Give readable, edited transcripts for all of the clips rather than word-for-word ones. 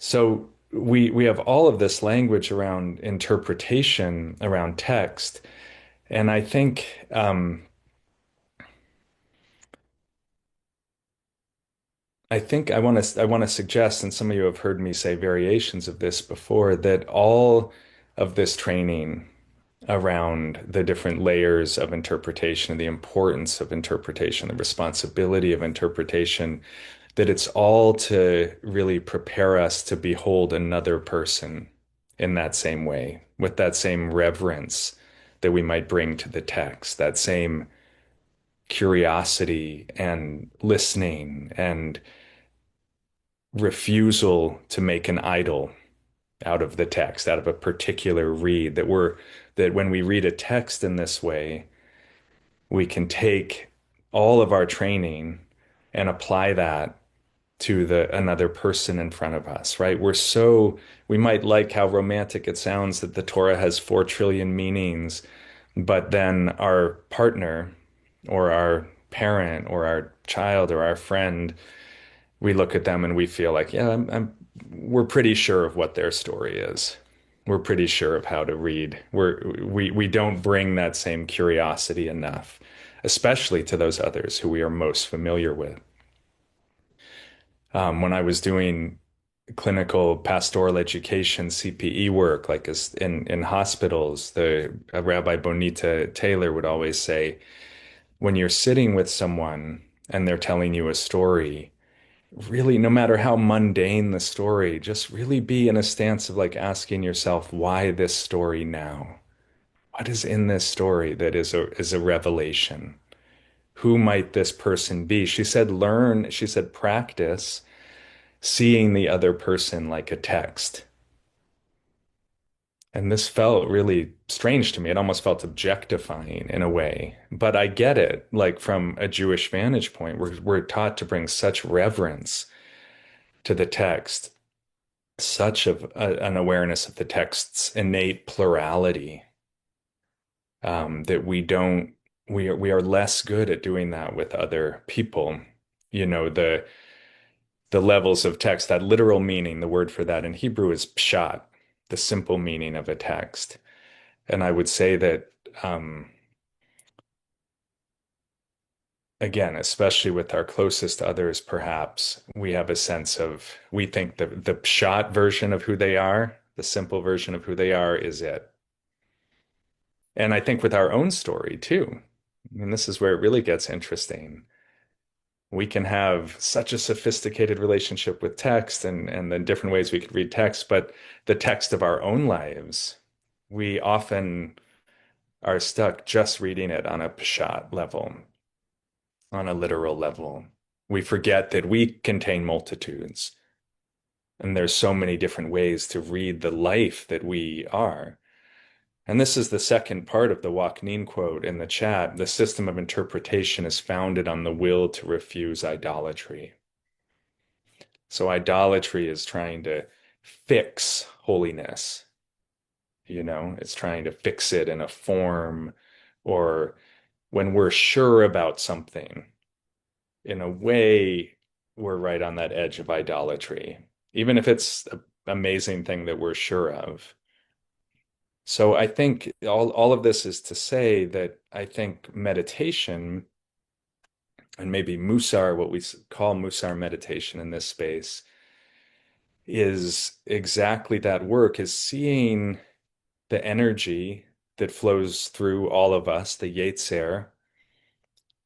So we have all of this language around interpretation, around text, and I think I want to suggest, and some of you have heard me say variations of this before, that all of this training around the different layers of interpretation, the importance of interpretation, the responsibility of interpretation, that it's all to really prepare us to behold another person in that same way, with that same reverence that we might bring to the text, that same curiosity and listening and refusal to make an idol out of the text, out of a particular read, that when we read a text in this way, we can take all of our training and apply that to the another person in front of us, right? We might like how romantic it sounds that the Torah has 4 trillion meanings, but then our partner or our parent or our child or our friend, we look at them and we feel like, yeah, we're pretty sure of what their story is. We're pretty sure of how to read. We don't bring that same curiosity enough, especially to those others who we are most familiar with. When I was doing clinical pastoral education CPE work, like as in hospitals, the Rabbi Bonita Taylor would always say, when you're sitting with someone and they're telling you a story, really, no matter how mundane the story, just really be in a stance of like asking yourself, why this story now? What is in this story that is a revelation? Who might this person be? She said, practice seeing the other person like a text. And this felt really strange to me. It almost felt objectifying in a way. But I get it, like from a Jewish vantage point, we're taught to bring such reverence to the text, an awareness of the text's innate plurality, that we are less good at doing that with other people. You know, the levels of text, that literal meaning, the word for that in Hebrew is pshat, the simple meaning of a text. And I would say that, again, especially with our closest others, perhaps we have a sense of, we think the pshat version of who they are, the simple version of who they are, is it. And I think with our own story too. And this is where it really gets interesting. We can have such a sophisticated relationship with text and the different ways we could read text, but the text of our own lives, we often are stuck just reading it on a pshat level, on a literal level. We forget that we contain multitudes, and there's so many different ways to read the life that we are. And this is the second part of the Wachneen quote in the chat. The system of interpretation is founded on the will to refuse idolatry. So idolatry is trying to fix holiness. It's trying to fix it in a form, or when we're sure about something, in a way, we're right on that edge of idolatry, even if it's an amazing thing that we're sure of. So I think all of this is to say that I think meditation, and maybe Mussar, what we call Mussar meditation in this space, is exactly that work, is seeing the energy that flows through all of us, the Yetzer,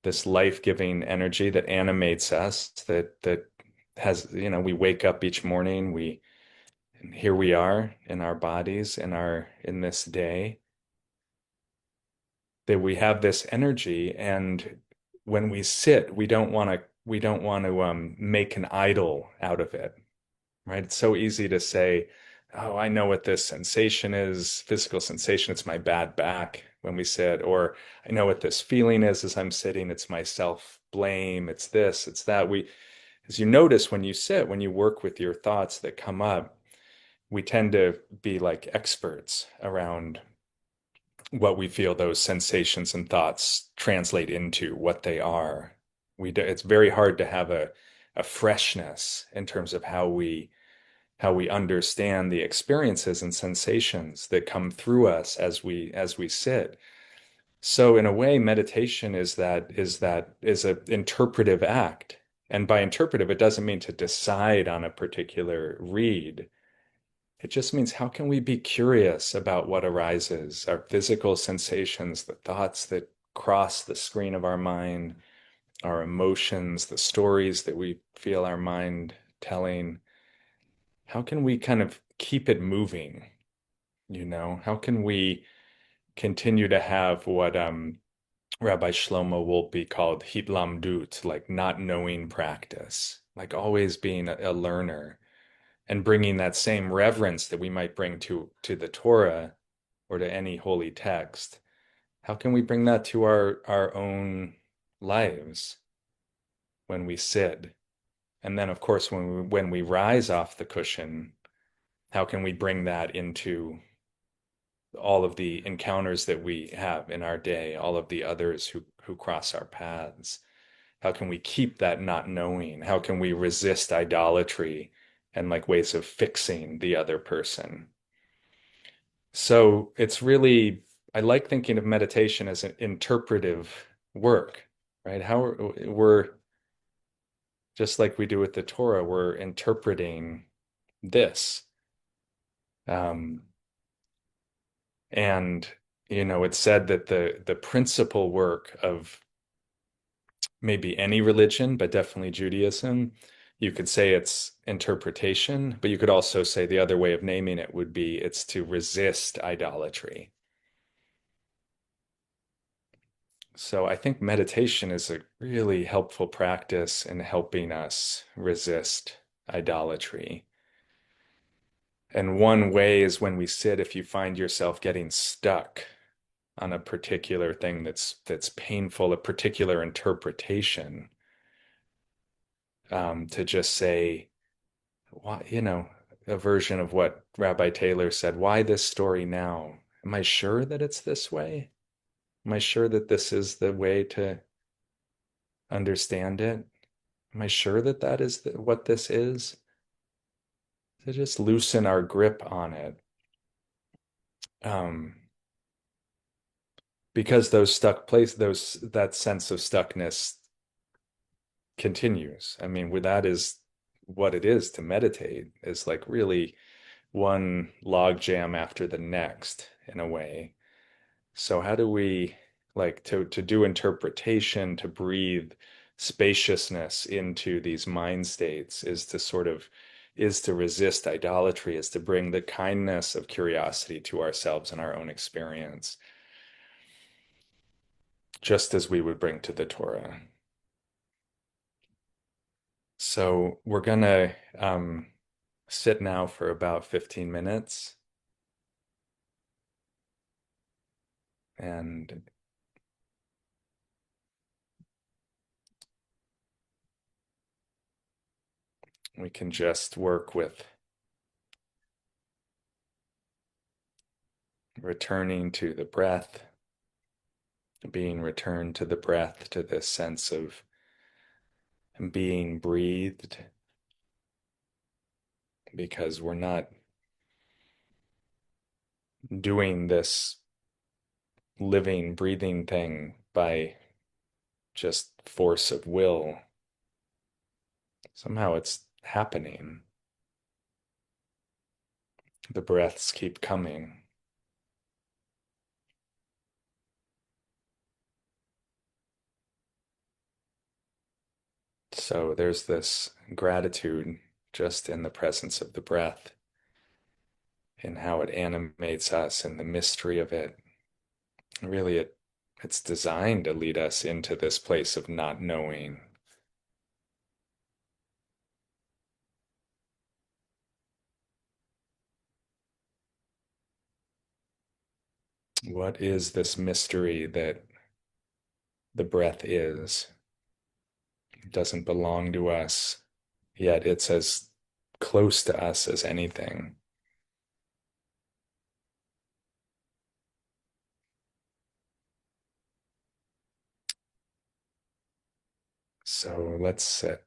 this life-giving energy that animates us, that has, we wake up each morning, here we are in our bodies, in this day, that we have this energy, and when we sit, we don't want to make an idol out of it, right? It's so easy to say, oh, I know what this sensation is, physical sensation, it's my bad back when we sit, or I know what this feeling is as I'm sitting, it's my self-blame, it's this, it's that. As you notice when you sit, when you work with your thoughts that come up, we tend to be like experts around what we feel those sensations and thoughts translate into, what they are. It's very hard to have a freshness in terms of how we how we understand the experiences and sensations that come through us as we sit. So in a way, meditation is an interpretive act. And by interpretive, it doesn't mean to decide on a particular read. It just means how can we be curious about what arises, our physical sensations, the thoughts that cross the screen of our mind, our emotions, the stories that we feel our mind telling. How can we kind of keep it moving? How can we continue to have what Rabbi Shlomo Wolpe called hitlamdut, like not knowing practice, like always being a learner and bringing that same reverence that we might bring to the Torah or to any holy text. How can we bring that to our own lives when we sit? And then, of course, when we rise off the cushion, how can we bring that into all of the encounters that we have in our day, all of the others who cross our paths? How can we keep that not knowing? How can we resist idolatry and like ways of fixing the other person? So it's really, I like thinking of meditation as an interpretive work, right? We're just like we do with the Torah, we're interpreting this. Um, and it's said that the principal work of maybe any religion, but definitely Judaism, you could say it's interpretation, but you could also say the other way of naming it would be it's to resist idolatry. So I think meditation is a really helpful practice in helping us resist idolatry. And one way is when we sit, if you find yourself getting stuck on a particular thing that's painful, a particular interpretation, to just say, why, a version of what Rabbi Taylor said, why this story now? Am I sure that it's this way? Am I sure that this is the way to understand it? Am I sure that that is what this is? To just loosen our grip on it. Um, because that sense of stuckness continues. I mean, that is what it is to meditate, is like really one log jam after the next in a way. So how do we like to do interpretation, to breathe spaciousness into these mind states is to resist idolatry, is to bring the kindness of curiosity to ourselves and our own experience, just as we would bring to the Torah. So we're gonna sit now for about 15 minutes, and we can just work with returning to the breath, being returned to the breath, to this sense of being breathed, because we're not doing this living, breathing thing by just force of will. Somehow it's happening. The breaths keep coming. So there's this gratitude just in the presence of the breath, in how it animates us and the mystery of it. Really, it's designed to lead us into this place of not knowing. What is this mystery that the breath is? It doesn't belong to us, yet it's as close to us as anything. So let's sit.